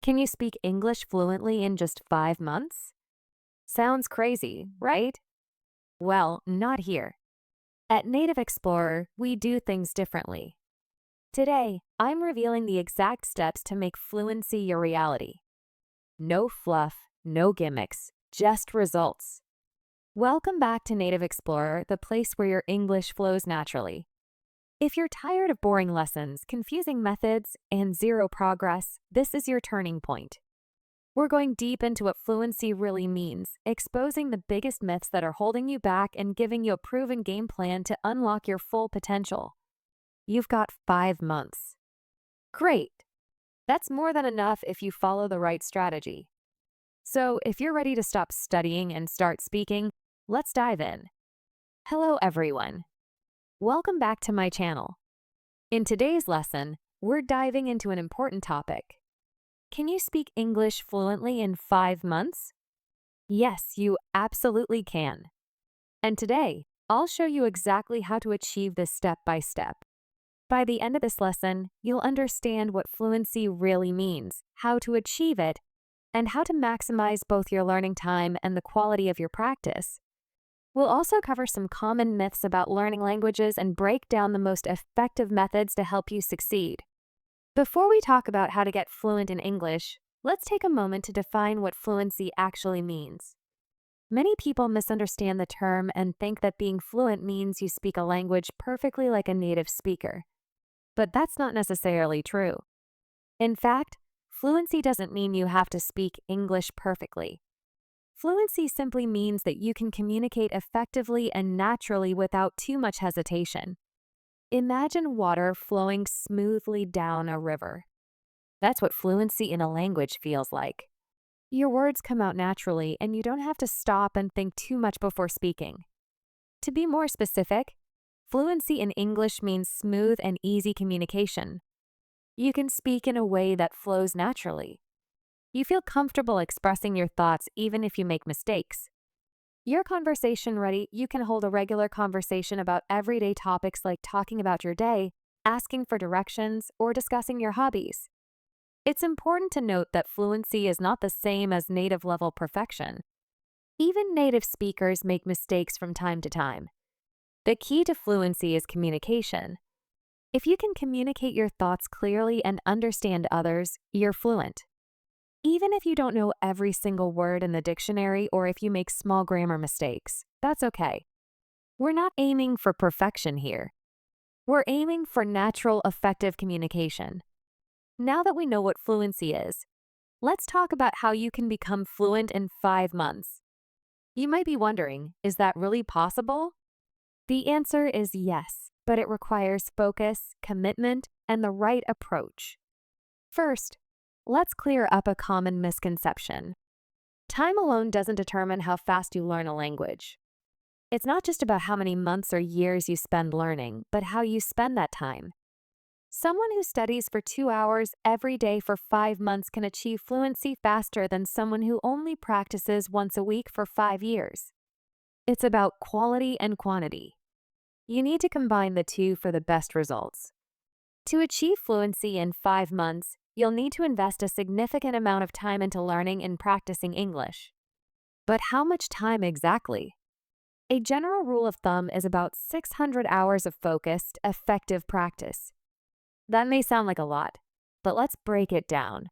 Can you speak English fluently in just 5 months? Sounds crazy, right? Well, not here. At Native Explorer, we do things differently. Today, I'm revealing the exact steps to make fluency your reality. No fluff, no gimmicks, just results. Welcome back to Native Explorer, the place where your English flows naturally. If you're tired of boring lessons, confusing methods, and zero progress, this is your turning point. We're going deep into what fluency really means, exposing the biggest myths that are holding you back and giving you a proven game plan to unlock your full potential. You've got 5 months. Great! That's more than enough if you follow the right strategy. So, if you're ready to stop studying and start speaking, let's dive in. Hello, everyone. Welcome back to my channel. In today's lesson, we're diving into an important topic. Can you speak English fluently in 5 months? Yes, you absolutely can. And today, I'll show you exactly how to achieve this step by step. By the end of this lesson, you'll understand what fluency really means, how to achieve it, and how to maximize both your learning time and the quality of your practice. We'll also cover some common myths about learning languages and break down the most effective methods to help you succeed. Before we talk about how to get fluent in English, let's take a moment to define what fluency actually means. Many people misunderstand the term and think that being fluent means you speak a language perfectly like a native speaker. But that's not necessarily true. In fact, fluency doesn't mean you have to speak English perfectly. Fluency simply means that you can communicate effectively and naturally without too much hesitation. Imagine water flowing smoothly down a river. That's what fluency in a language feels like. Your words come out naturally and you don't have to stop and think too much before speaking. To be more specific, fluency in English means smooth and easy communication. You can speak in a way that flows naturally. You feel comfortable expressing your thoughts even if you make mistakes. You're conversation ready. You can hold a regular conversation about everyday topics like talking about your day, asking for directions, or discussing your hobbies. It's important to note that fluency is not the same as native level perfection. Even native speakers make mistakes from time to time. The key to fluency is communication. If you can communicate your thoughts clearly and understand others, you're fluent. Even if you don't know every single word in the dictionary or if you make small grammar mistakes, that's okay. We're not aiming for perfection here. We're aiming for natural, effective communication. Now that we know what fluency is, let's talk about how you can become fluent in 5 months. You might be wondering, is that really possible? The answer is yes, but it requires focus, commitment, and the right approach. First, let's clear up a common misconception. Time alone doesn't determine how fast you learn a language. It's not just about how many months or years you spend learning, but how you spend that time. Someone who studies for 2 hours every day for 5 months can achieve fluency faster than someone who only practices once a week for 5 years. It's about quality and quantity. You need to combine the two for the best results. To achieve fluency in 5 months, you'll need to invest a significant amount of time into learning and practicing English. But how much time exactly? A general rule of thumb is about 600 hours of focused, effective practice. That may sound like a lot, but let's break it down.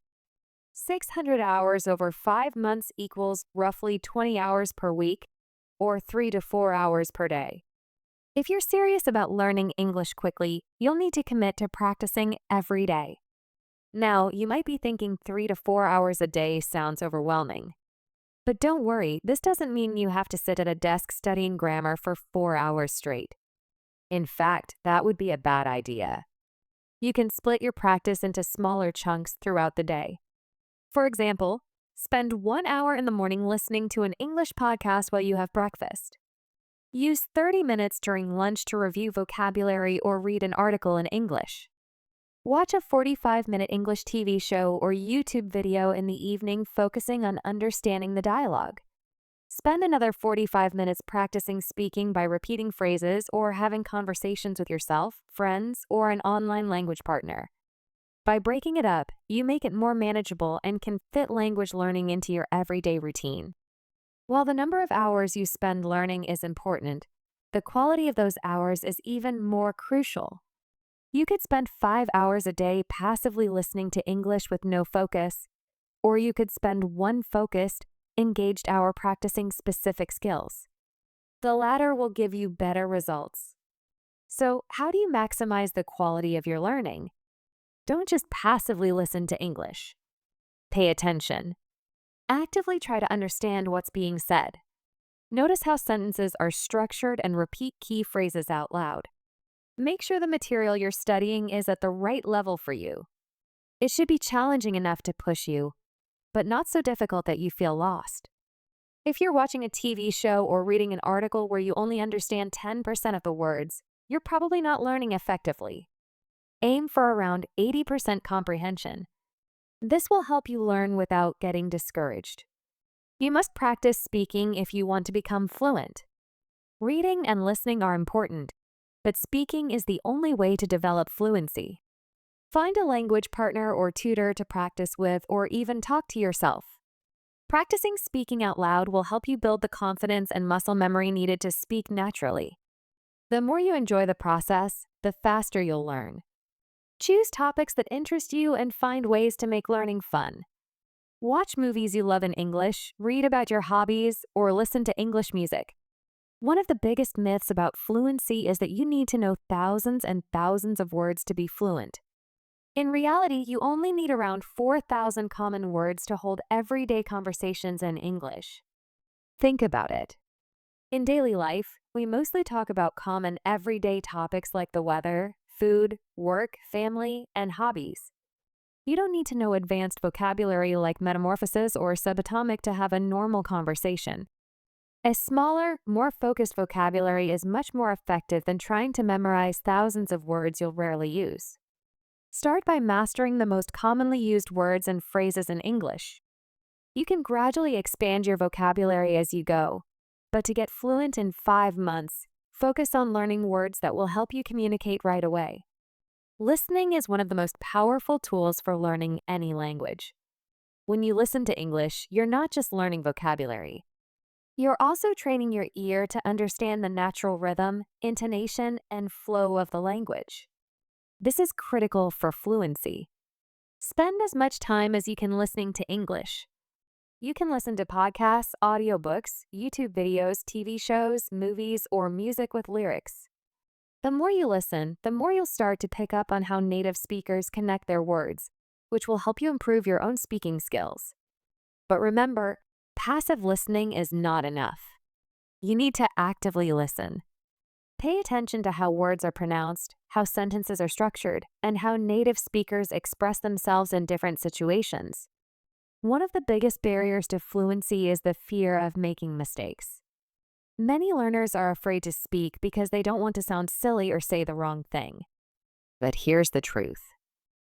600 hours over 5 months equals roughly 20 hours per week, or 3 to 4 hours per day. If you're serious about learning English quickly, you'll need to commit to practicing every day. Now, you might be thinking 3 to 4 hours a day sounds overwhelming. But don't worry, this doesn't mean you have to sit at a desk studying grammar for 4 hours straight. In fact, that would be a bad idea. You can split your practice into smaller chunks throughout the day. For example, spend 1 hour in the morning listening to an English podcast while you have breakfast. Use 30 minutes during lunch to review vocabulary or read an article in English. Watch a 45-minute English TV show or YouTube video in the evening focusing on understanding the dialogue. Spend another 45 minutes practicing speaking by repeating phrases or having conversations with yourself, friends, or an online language partner. By breaking it up, you make it more manageable and can fit language learning into your everyday routine. While the number of hours you spend learning is important, the quality of those hours is even more crucial. You could spend 5 hours a day passively listening to English with no focus, or you could spend one focused, engaged hour practicing specific skills. The latter will give you better results. So, how do you maximize the quality of your learning? Don't just passively listen to English. Pay attention. Actively try to understand what's being said. Notice how sentences are structured and repeat key phrases out loud. Make sure the material you're studying is at the right level for you. It should be challenging enough to push you, but not so difficult that you feel lost. If you're watching a TV show or reading an article where you only understand 10% of the words, you're probably not learning effectively. Aim for around 80% comprehension. This will help you learn without getting discouraged. You must practice speaking if you want to become fluent. Reading and listening are important, but speaking is the only way to develop fluency. Find a language partner or tutor to practice with, or even talk to yourself. Practicing speaking out loud will help you build the confidence and muscle memory needed to speak naturally. The more you enjoy the process, the faster you'll learn. Choose topics that interest you and find ways to make learning fun. Watch movies you love in English, read about your hobbies, or listen to English music. One of the biggest myths about fluency is that you need to know thousands and thousands of words to be fluent. In reality, you only need around 4,000 common words to hold everyday conversations in English. Think about it. In daily life, we mostly talk about common everyday topics like the weather, food, work, family, and hobbies. You don't need to know advanced vocabulary like metamorphosis or subatomic to have a normal conversation. A smaller, more focused vocabulary is much more effective than trying to memorize thousands of words you'll rarely use. Start by mastering the most commonly used words and phrases in English. You can gradually expand your vocabulary as you go, but to get fluent in 5 months, focus on learning words that will help you communicate right away. Listening is one of the most powerful tools for learning any language. When you listen to English, you're not just learning vocabulary. You're also training your ear to understand the natural rhythm, intonation, and flow of the language. This is critical for fluency. Spend as much time as you can listening to English. You can listen to podcasts, audiobooks, YouTube videos, TV shows, movies, or music with lyrics. The more you listen, the more you'll start to pick up on how native speakers connect their words, which will help you improve your own speaking skills. But remember, passive listening is not enough. You need to actively listen. Pay attention to how words are pronounced, how sentences are structured, and how native speakers express themselves in different situations. One of the biggest barriers to fluency is the fear of making mistakes. Many learners are afraid to speak because they don't want to sound silly or say the wrong thing. But here's the truth.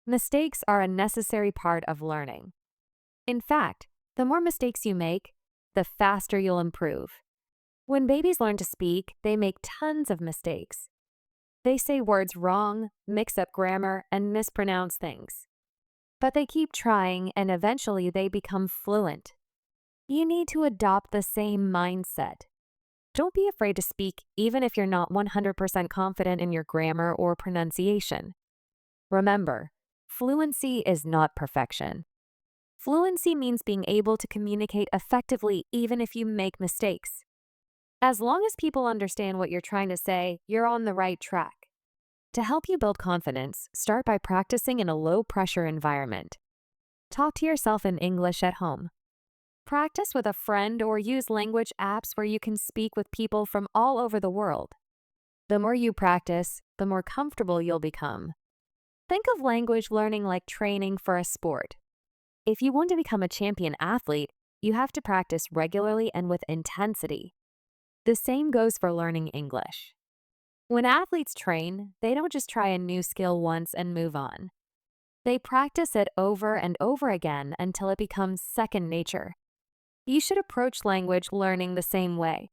Mistakes are a necessary part of learning. In fact, the more mistakes you make, the faster you'll improve. When babies learn to speak, they make tons of mistakes. They say words wrong, mix up grammar, and mispronounce things. But they keep trying, and eventually they become fluent. You need to adopt the same mindset. Don't be afraid to speak even if you're not 100% confident in your grammar or pronunciation. Remember, fluency is not perfection. Fluency means being able to communicate effectively even if you make mistakes. As long as people understand what you're trying to say, you're on the right track. To help you build confidence, start by practicing in a low-pressure environment. Talk to yourself in English at home. Practice with a friend or use language apps where you can speak with people from all over the world. The more you practice, the more comfortable you'll become. Think of language learning like training for a sport. If you want to become a champion athlete, you have to practice regularly and with intensity. The same goes for learning English. When athletes train, they don't just try a new skill once and move on. They practice it over and over again until it becomes second nature. You should approach language learning the same way.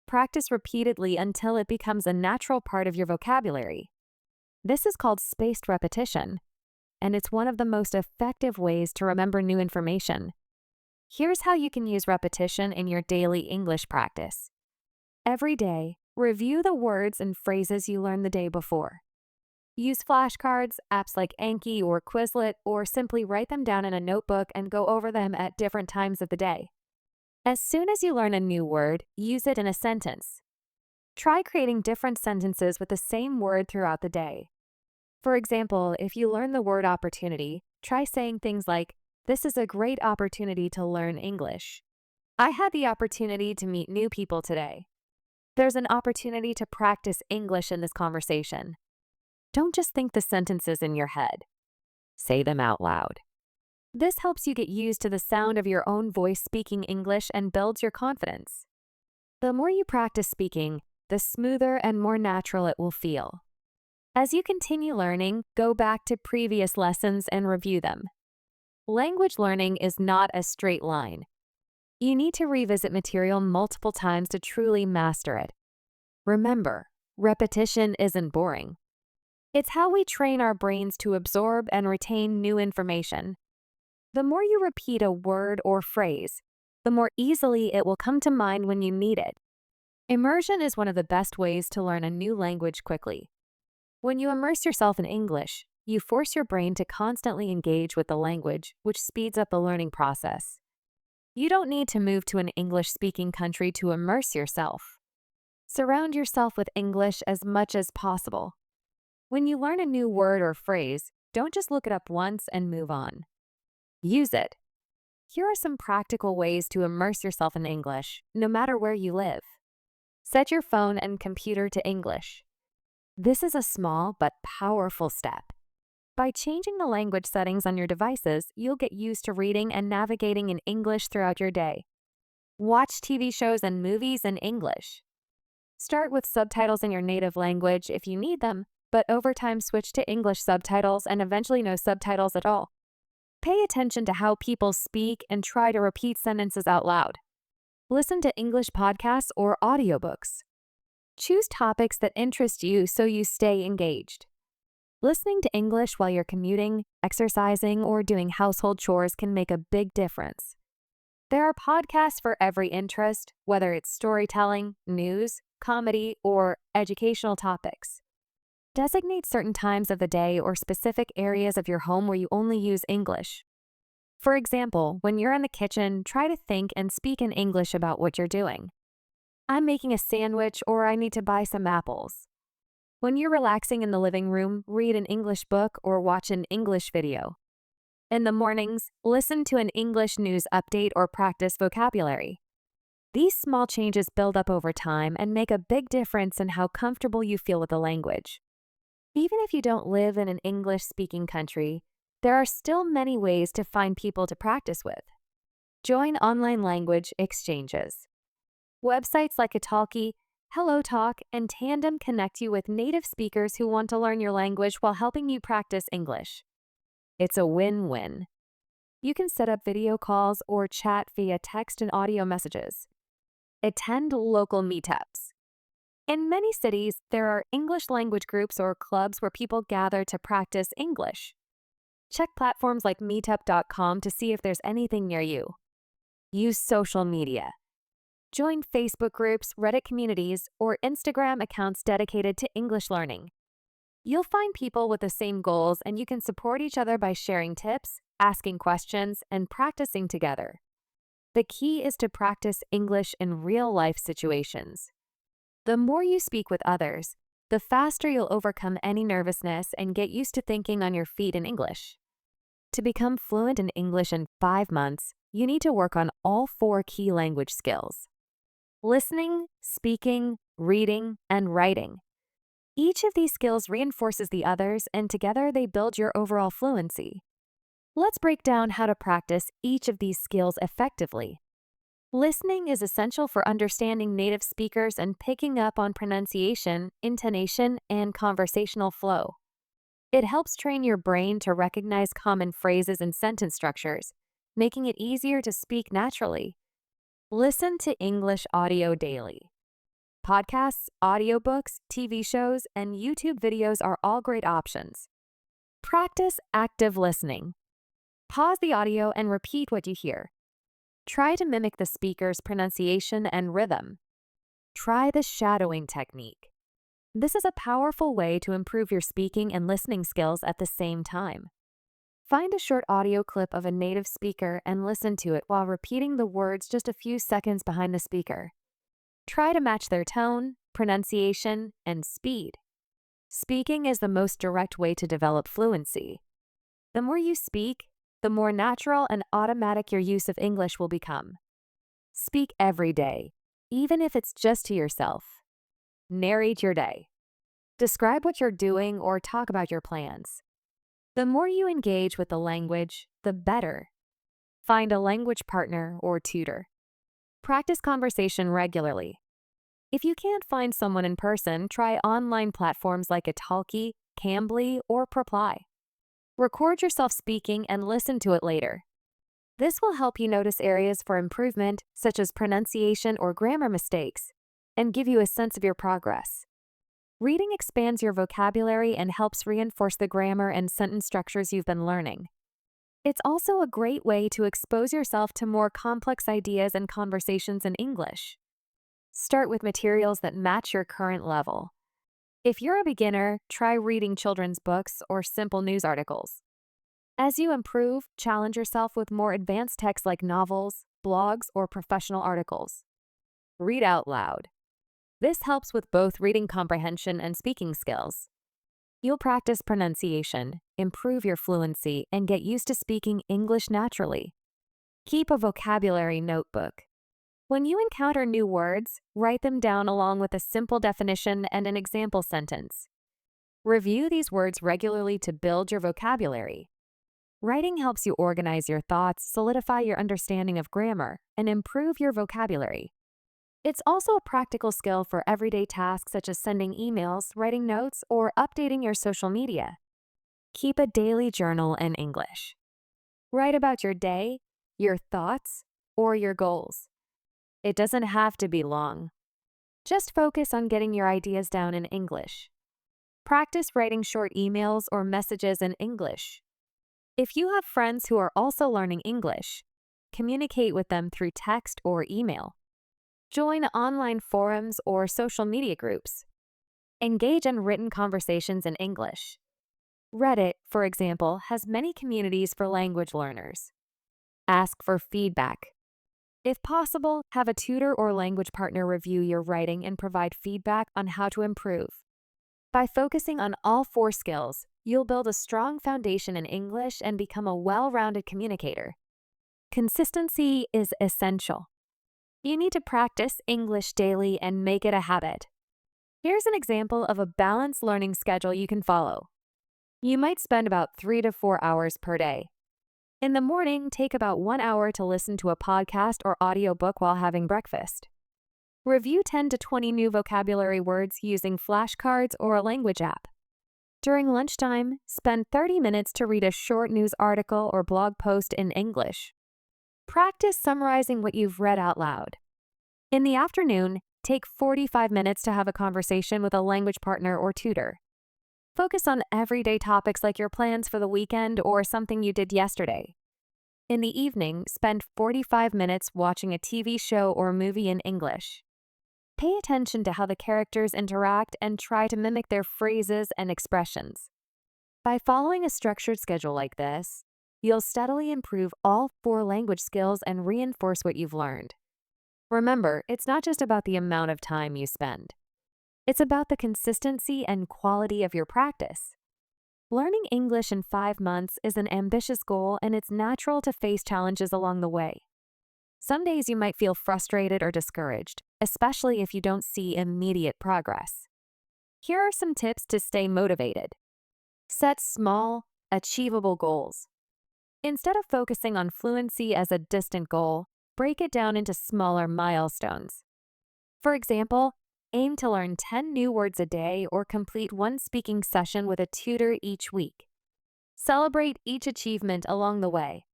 Practice repeatedly until it becomes a natural part of your vocabulary. This is called spaced repetition. and it's one of the most effective ways to remember new information. Here's how you can use repetition in your daily English practice. Every day, review the words and phrases you learned the day before. Use flashcards, apps like Anki or Quizlet, or simply write them down in a notebook and go over them at different times of the day. As soon as you learn a new word, use it in a sentence. Try creating different sentences with the same word throughout the day. For example, if you learn the word opportunity, try saying things like, "This is a great opportunity to learn English." "I had the opportunity to meet new people today." "There's an opportunity to practice English in this conversation." Don't just think the sentences in your head. Say them out loud. This helps you get used to the sound of your own voice speaking English and builds your confidence. The more you practice speaking, the smoother and more natural it will feel. As you continue learning, go back to previous lessons and review them. Language learning is not a straight line. You need to revisit material multiple times to truly master it. Remember, repetition isn't boring. It's how we train our brains to absorb and retain new information. The more you repeat a word or phrase, the more easily it will come to mind when you need it. Immersion is one of the best ways to learn a new language quickly. When you immerse yourself in English, you force your brain to constantly engage with the language, which speeds up the learning process. You don't need to move to an English-speaking country to immerse yourself. Surround yourself with English as much as possible. When you learn a new word or phrase, don't just look it up once and move on. Use it. Here are some practical ways to immerse yourself in English, no matter where you live. Set your phone and computer to English. This is a small but powerful step. By changing the language settings on your devices, you'll get used to reading and navigating in English throughout your day. Watch TV shows and movies in English. Start with subtitles in your native language if you need them, but over time switch to English subtitles and eventually no subtitles at all. Pay attention to how people speak and try to repeat sentences out loud. Listen to English podcasts or audiobooks. Choose topics that interest you so you stay engaged. Listening to English while you're commuting, exercising, or doing household chores can make a big difference. There are podcasts for every interest, whether it's storytelling, news, comedy, or educational topics. Designate certain times of the day or specific areas of your home where you only use English. For example, when you're in the kitchen, try to think and speak in English about what you're doing. "I'm making a sandwich," or "I need to buy some apples." When you're relaxing in the living room, read an English book or watch an English video. In the mornings, listen to an English news update or practice vocabulary. These small changes build up over time and make a big difference in how comfortable you feel with the language. Even if you don't live in an English-speaking country, there are still many ways to find people to practice with. Join online language exchanges. Websites like Italki, HelloTalk, and Tandem connect you with native speakers who want to learn your language while helping you practice English. It's a win-win. You can set up video calls or chat via text and audio messages. Attend local meetups. In many cities, there are English language groups or clubs where people gather to practice English. Check platforms like meetup.com to see if there's anything near you. Use social media. Join Facebook groups, Reddit communities, or Instagram accounts dedicated to English learning. You'll find people with the same goals, and you can support each other by sharing tips, asking questions, and practicing together. The key is to practice English in real-life situations. The more you speak with others, the faster you'll overcome any nervousness and get used to thinking on your feet in English. To become fluent in English in 5 months, you need to work on all 4 key language skills: listening, speaking, reading, and writing. Each of these skills reinforces the others, and together they build your overall fluency. Let's break down how to practice each of these skills effectively. Listening is essential for understanding native speakers and picking up on pronunciation, intonation, and conversational flow. It helps train your brain to recognize common phrases and sentence structures, making it easier to speak naturally. Listen to English audio daily. Podcasts, audiobooks, TV shows, and YouTube videos are all great options. Practice active listening. Pause the audio and repeat what you hear. Try to mimic the speaker's pronunciation and rhythm. Try the shadowing technique. This is a powerful way to improve your speaking and listening skills at the same time. Find a short audio clip of a native speaker and listen to it while repeating the words just a few seconds behind the speaker. Try to match their tone, pronunciation, and speed. Speaking is the most direct way to develop fluency. The more you speak, the more natural and automatic your use of English will become. Speak every day, even if it's just to yourself. Narrate your day. Describe what you're doing or talk about your plans. The more you engage with the language, the better. Find a language partner or tutor. Practice conversation regularly. If you can't find someone in person, try online platforms like Italki, Cambly, or Proply. Record yourself speaking and listen to it later. This will help you notice areas for improvement, such as pronunciation or grammar mistakes, and give you a sense of your progress. Reading expands your vocabulary and helps reinforce the grammar and sentence structures you've been learning. It's also a great way to expose yourself to more complex ideas and conversations in English. Start with materials that match your current level. If you're a beginner, try reading children's books or simple news articles. As you improve, challenge yourself with more advanced texts like novels, blogs, or professional articles. Read out loud. This helps with both reading comprehension and speaking skills. You'll practice pronunciation, improve your fluency, and get used to speaking English naturally. Keep a vocabulary notebook. When you encounter new words, write them down along with a simple definition and an example sentence. Review these words regularly to build your vocabulary. Writing helps you organize your thoughts, solidify your understanding of grammar, and improve your vocabulary. It's also a practical skill for everyday tasks such as sending emails, writing notes, or updating your social media. Keep a daily journal in English. Write about your day, your thoughts, or your goals. It doesn't have to be long. Just focus on getting your ideas down in English. Practice writing short emails or messages in English. If you have friends who are also learning English, communicate with them through text or email. Join online forums or social media groups. Engage in written conversations in English. Reddit, for example, has many communities for language learners. Ask for feedback. If possible, have a tutor or language partner review your writing and provide feedback on how to improve. By focusing on all 4 skills, you'll build a strong foundation in English and become a well-rounded communicator. Consistency is essential. You need to practice English daily and make it a habit. Here's an example of a balanced learning schedule you can follow. You might spend about 3 to 4 hours per day. In the morning, take about 1 hour to listen to a podcast or audiobook while having breakfast. Review 10 to 20 new vocabulary words using flashcards or a language app. During lunchtime, spend 30 minutes to read a short news article or blog post in English. Practice summarizing what you've read out loud. In the afternoon, take 45 minutes to have a conversation with a language partner or tutor. Focus on everyday topics like your plans for the weekend or something you did yesterday. In the evening, spend 45 minutes watching a TV show or movie in English. Pay attention to how the characters interact and try to mimic their phrases and expressions. By following a structured schedule like this, you'll steadily improve all 4 language skills and reinforce what you've learned. Remember, it's not just about the amount of time you spend. It's about the consistency and quality of your practice. Learning English in 5 months is an ambitious goal, and it's natural to face challenges along the way. Some days you might feel frustrated or discouraged, especially if you don't see immediate progress. Here are some tips to stay motivated. Set small, achievable goals. Instead of focusing on fluency as a distant goal, break it down into smaller milestones. For example, aim to learn 10 new words a day or complete 1 speaking session with a tutor each week. Celebrate each achievement along the way.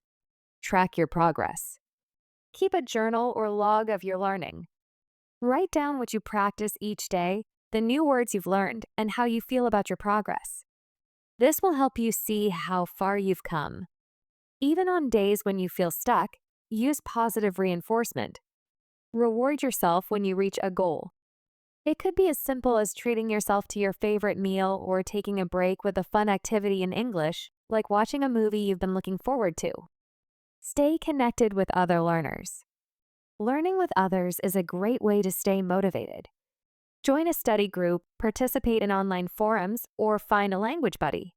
Track your progress. Keep a journal or log of your learning. Write down what you practice each day, the new words you've learned, and how you feel about your progress. This will help you see how far you've come. Even on days when you feel stuck, use positive reinforcement. Reward yourself when you reach a goal. It could be as simple as treating yourself to your favorite meal or taking a break with a fun activity in English, like watching a movie you've been looking forward to. Stay connected with other learners. Learning with others is a great way to stay motivated. Join a study group, participate in online forums, or find a language buddy.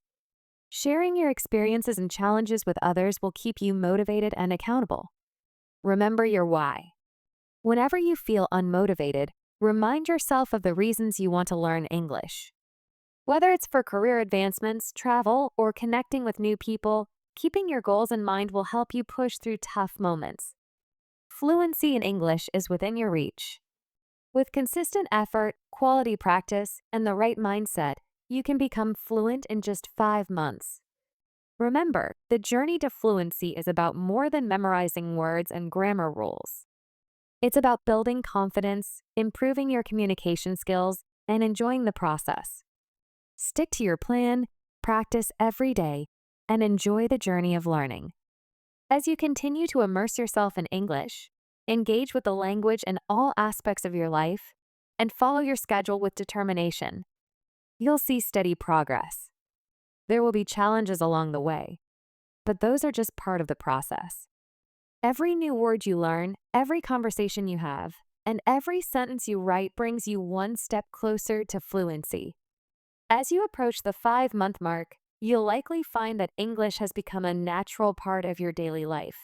Sharing your experiences and challenges with others will keep you motivated and accountable. Remember your why. Whenever you feel unmotivated, remind yourself of the reasons you want to learn English. Whether it's for career advancements, travel, or connecting with new people, keeping your goals in mind will help you push through tough moments. Fluency in English is within your reach. With consistent effort, quality practice, and the right mindset, you can become fluent in just 5 months. Remember, the journey to fluency is about more than memorizing words and grammar rules. It's about building confidence, improving your communication skills, and enjoying the process. Stick to your plan, practice every day, and enjoy the journey of learning. As you continue to immerse yourself in English, engage with the language in all aspects of your life, and follow your schedule with determination, you'll see steady progress. There will be challenges along the way, but those are just part of the process. Every new word you learn, every conversation you have, and every sentence you write brings you one step closer to fluency. As you approach the 5-month mark, you'll likely find that English has become a natural part of your daily life.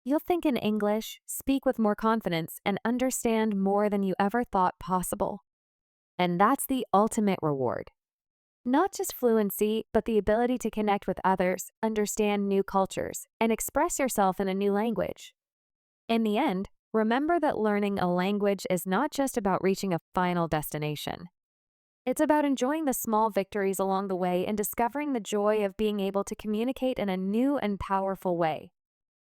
You'll think in English, speak with more confidence, and understand more than you ever thought possible. And that's the ultimate reward. Not just fluency, but the ability to connect with others, understand new cultures, and express yourself in a new language. In the end, remember that learning a language is not just about reaching a final destination. It's about enjoying the small victories along the way and discovering the joy of being able to communicate in a new and powerful way.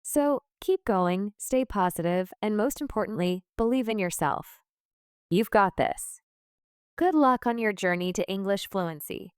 So, keep going, stay positive, and most importantly, believe in yourself. You've got this. Good luck on your journey to English fluency.